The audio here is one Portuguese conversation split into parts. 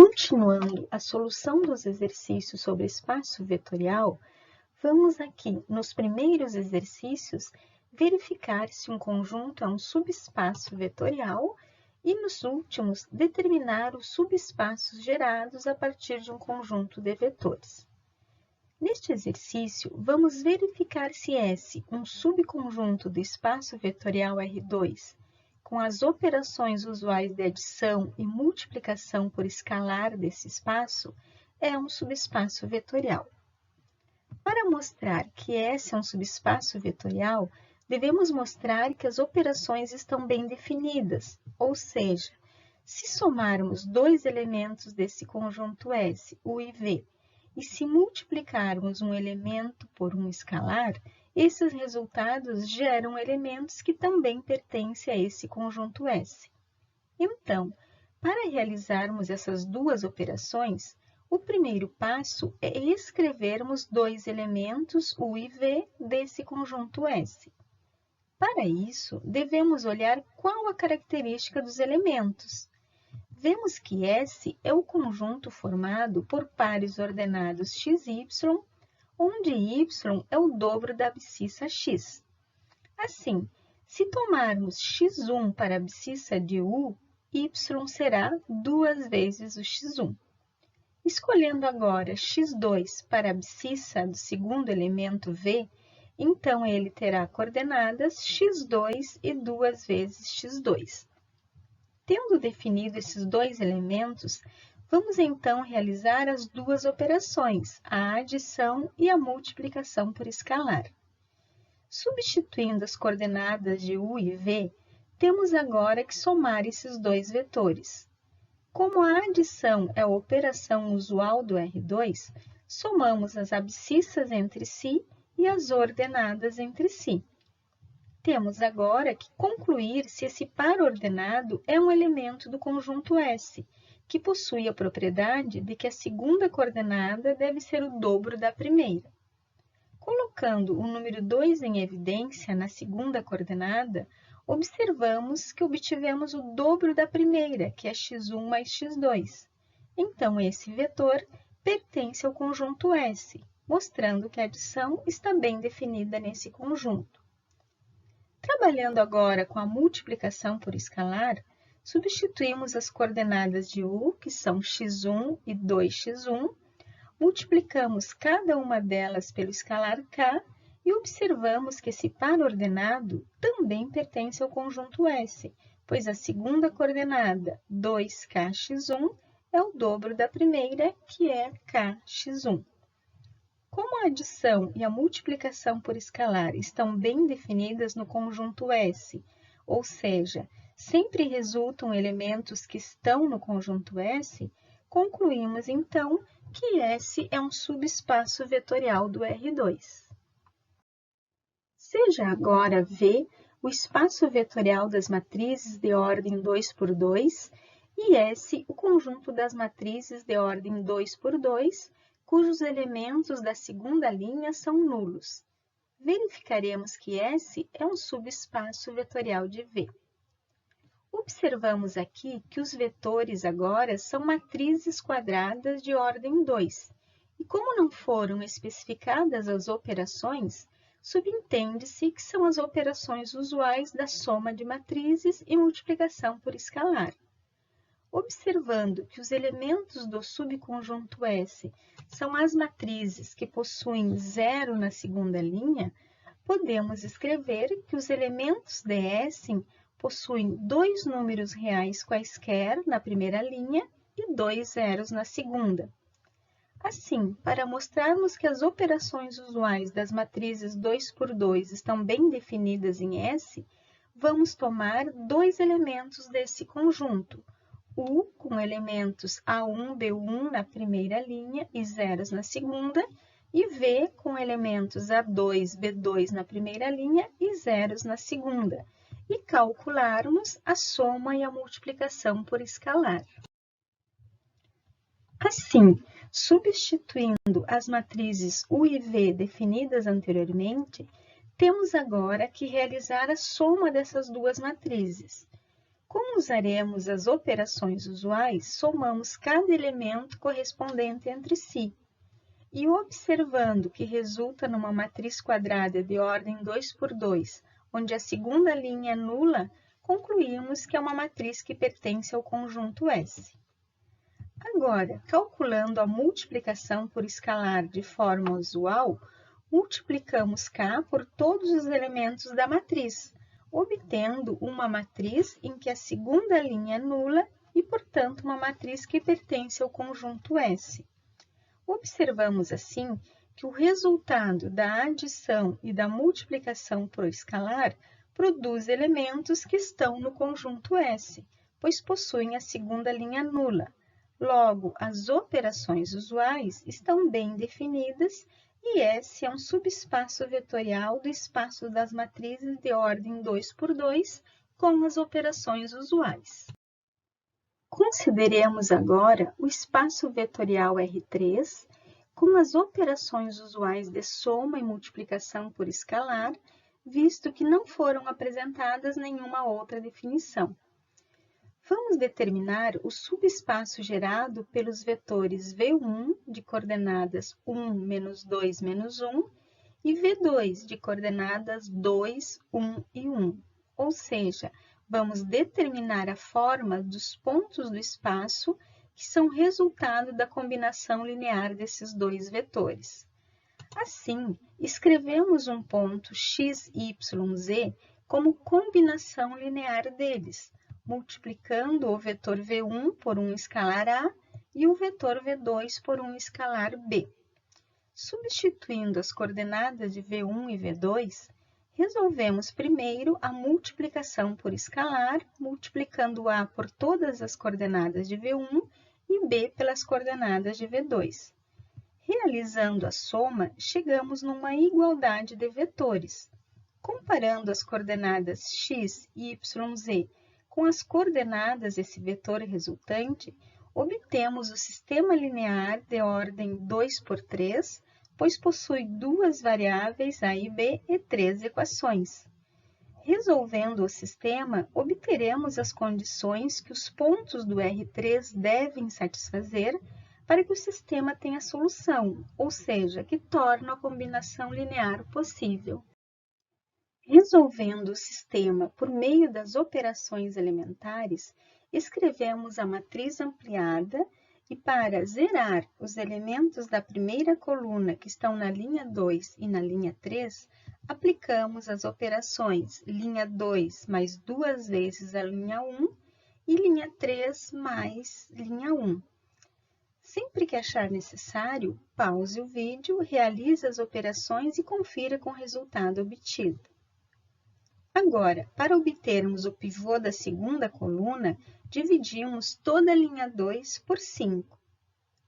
Continuando a solução dos exercícios sobre espaço vetorial, vamos aqui, nos primeiros exercícios, verificar se um conjunto é um subespaço vetorial e, nos últimos, determinar os subespaços gerados a partir de um conjunto de vetores. Neste exercício, vamos verificar se S, um subconjunto do espaço vetorial R2, com as operações usuais de adição e multiplicação por escalar desse espaço, é um subespaço vetorial. Para mostrar que S é um subespaço vetorial, devemos mostrar que as operações estão bem definidas, ou seja, se somarmos dois elementos desse conjunto S, U e V, e se multiplicarmos um elemento por um escalar, esses resultados geram elementos que também pertencem a esse conjunto S. Então, para realizarmos essas duas operações, o primeiro passo é escrevermos dois elementos U e V desse conjunto S. Para isso, devemos olhar qual a característica dos elementos. Vemos que S é o conjunto formado por pares ordenados x e y, onde y é o dobro da abscissa x. Assim, se tomarmos x1 para a abscissa de U, y será duas vezes o x1. Escolhendo agora x2 para a abscissa do segundo elemento V, então ele terá coordenadas x2 e duas vezes x2. Tendo definido esses dois elementos, vamos então realizar as duas operações, a adição e a multiplicação por escalar. Substituindo as coordenadas de U e V, temos agora que somar esses dois vetores. Como a adição é a operação usual do R2, somamos as abscissas entre si e as ordenadas entre si. Temos agora que concluir se esse par ordenado é um elemento do conjunto S, que possui a propriedade de que a segunda coordenada deve ser o dobro da primeira. Colocando o número 2 em evidência na segunda coordenada, observamos que obtivemos o dobro da primeira, que é x1 mais x2. Então, esse vetor pertence ao conjunto S, mostrando que a adição está bem definida nesse conjunto. Trabalhando agora com a multiplicação por escalar, substituímos as coordenadas de U, que são x1 e 2x1, multiplicamos cada uma delas pelo escalar k e observamos que esse par ordenado também pertence ao conjunto S, pois a segunda coordenada, 2kx1, é o dobro da primeira, que é kx1. Como a adição e a multiplicação por escalar estão bem definidas no conjunto S, ou seja, sempre resultam elementos que estão no conjunto S, concluímos então que S é um subespaço vetorial do R2. Seja agora V o espaço vetorial das matrizes de ordem 2 por 2 e S o conjunto das matrizes de ordem 2 por 2, cujos elementos da segunda linha são nulos. Verificaremos que S é um subespaço vetorial de V. Observamos aqui que os vetores agora são matrizes quadradas de ordem 2, e como não foram especificadas as operações, subentende-se que são as operações usuais da soma de matrizes e multiplicação por escalar. Observando que os elementos do subconjunto S são as matrizes que possuem zero na segunda linha, podemos escrever que os elementos de S possuem dois números reais quaisquer na primeira linha e dois zeros na segunda. Assim, para mostrarmos que as operações usuais das matrizes 2 por 2 estão bem definidas em S, vamos tomar dois elementos desse conjunto, U com elementos A1, B1 na primeira linha e zeros na segunda, e V com elementos A2, B2 na primeira linha e zeros na segunda, e calcularmos a soma e a multiplicação por escalar. Assim, substituindo as matrizes U e V definidas anteriormente, temos agora que realizar a soma dessas duas matrizes. Como usaremos as operações usuais, somamos cada elemento correspondente entre si. E observando que resulta numa matriz quadrada de ordem 2 por 2, onde a segunda linha é nula, concluímos que é uma matriz que pertence ao conjunto S. Agora, calculando a multiplicação por escalar de forma usual, multiplicamos K por todos os elementos da matriz, obtendo uma matriz em que a segunda linha é nula e, portanto, uma matriz que pertence ao conjunto S. Observamos, assim, que o resultado da adição e da multiplicação por escalar produz elementos que estão no conjunto S, pois possuem a segunda linha nula. Logo, as operações usuais estão bem definidas e S é um subespaço vetorial do espaço das matrizes de ordem 2 por 2 com as operações usuais. Consideremos agora o espaço vetorial R3 com as operações usuais de soma e multiplicação por escalar, visto que não foram apresentadas nenhuma outra definição. Vamos determinar o subespaço gerado pelos vetores V1 de coordenadas 1, menos 2, menos 1 e V2 de coordenadas 2, 1 e 1. Ou seja, vamos determinar a forma dos pontos do espaço que são resultado da combinação linear desses dois vetores. Assim, escrevemos um ponto x, y, z como combinação linear deles, multiplicando o vetor V1 por um escalar A e o vetor V2 por um escalar B. Substituindo as coordenadas de V1 e V2, resolvemos primeiro a multiplicação por escalar, multiplicando A por todas as coordenadas de V1 e B pelas coordenadas de V2. Realizando a soma, chegamos numa igualdade de vetores. Comparando as coordenadas x, y, z com as coordenadas desse vetor resultante, obtemos o sistema linear de ordem 2 por 3, pois possui duas variáveis a e b e três equações. Resolvendo o sistema, obteremos as condições que os pontos do R3 devem satisfazer para que o sistema tenha solução, ou seja, que torna a combinação linear possível. Resolvendo o sistema por meio das operações elementares, escrevemos a matriz ampliada e, para zerar os elementos da primeira coluna que estão na linha 2 e na linha 3, aplicamos as operações linha 2 mais duas vezes a linha 1 e linha 3 mais linha 1. Sempre que achar necessário, pause o vídeo, realize as operações e confira com o resultado obtido. Agora, para obtermos o pivô da segunda coluna, dividimos toda a linha 2 por 5.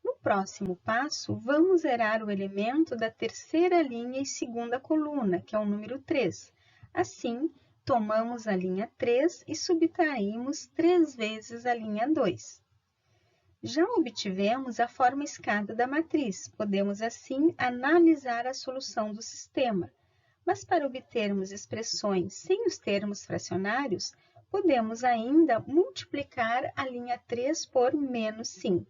No próximo passo, vamos zerar o elemento da terceira linha e segunda coluna, que é o número 3. Assim, tomamos a linha 3 e subtraímos 3 vezes a linha 2. Já obtivemos a forma escada da matriz, podemos assim analisar a solução do sistema. Mas para obtermos expressões sem os termos fracionários, podemos ainda multiplicar a linha 3 por menos 5.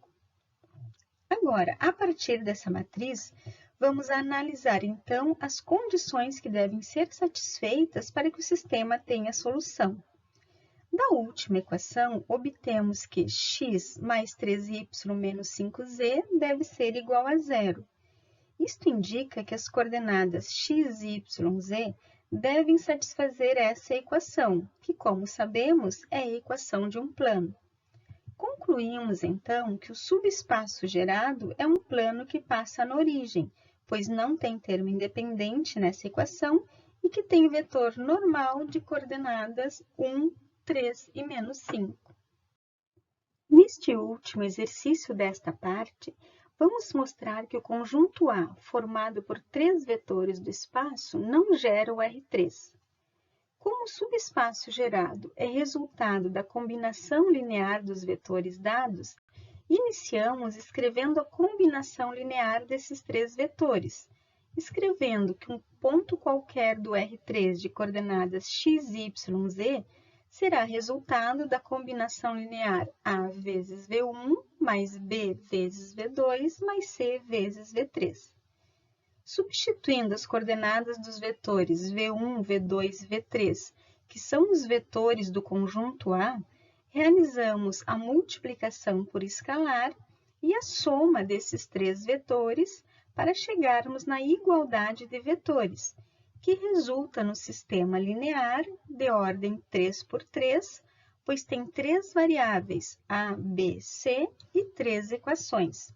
Agora, a partir dessa matriz, vamos analisar então as condições que devem ser satisfeitas para que o sistema tenha solução. Da última equação, obtemos que x mais 3y menos 5z deve ser igual a zero. Isto indica que as coordenadas x, y, z devem satisfazer essa equação, que, como sabemos, é a equação de um plano. Concluímos, então, que o subespaço gerado é um plano que passa na origem, pois não tem termo independente nessa equação e que tem vetor normal de coordenadas 1, 3 e menos 5. Neste último exercício desta parte, vamos mostrar que o conjunto A, formado por três vetores do espaço, não gera o R3. Como o subespaço gerado é resultado da combinação linear dos vetores dados, iniciamos escrevendo a combinação linear desses três vetores, escrevendo que um ponto qualquer do R3 de coordenadas x, y, z será resultado da combinação linear A vezes V1 mais B vezes V2 mais C vezes V3. Substituindo as coordenadas dos vetores V1, V2 e V3, que são os vetores do conjunto A, realizamos a multiplicação por escalar e a soma desses três vetores para chegarmos na igualdade de vetores, que resulta no sistema linear de ordem 3 por 3, pois tem três variáveis A, B, C e três equações.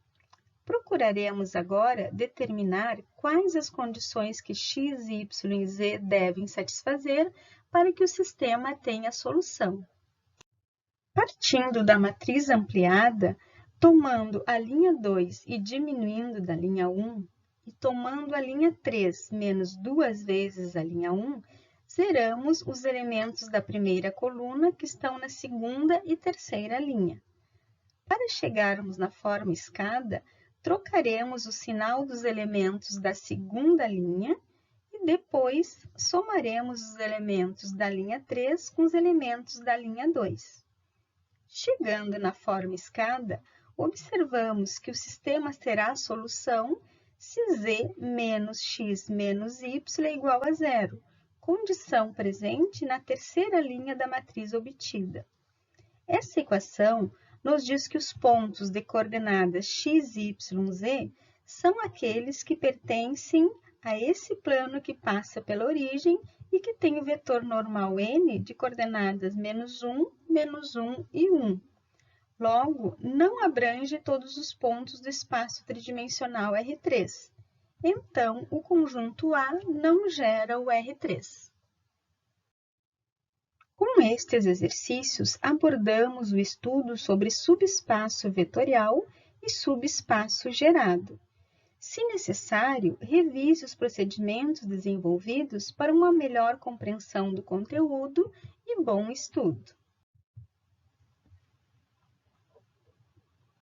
Procuraremos agora determinar quais as condições que x, y e z devem satisfazer para que o sistema tenha solução. Partindo da matriz ampliada, tomando a linha 2 e diminuindo da linha 1, e tomando a linha 3 menos duas vezes a linha 1, zeramos os elementos da primeira coluna que estão na segunda e terceira linha. Para chegarmos na forma escada, trocaremos o sinal dos elementos da segunda linha e depois somaremos os elementos da linha 3 com os elementos da linha 2. Chegando na forma escada, observamos que o sistema terá a solução se z menos x menos y é igual a zero, condição presente na terceira linha da matriz obtida. Essa equação nos diz que os pontos de coordenadas x, y, z são aqueles que pertencem a esse plano que passa pela origem e que tem o vetor normal n de coordenadas menos 1 e 1. Logo, não abrange todos os pontos do espaço tridimensional R3. Então, o conjunto A não gera o R3. Com estes exercícios, abordamos o estudo sobre subespaço vetorial e subespaço gerado. Se necessário, revise os procedimentos desenvolvidos para uma melhor compreensão do conteúdo e bom estudo.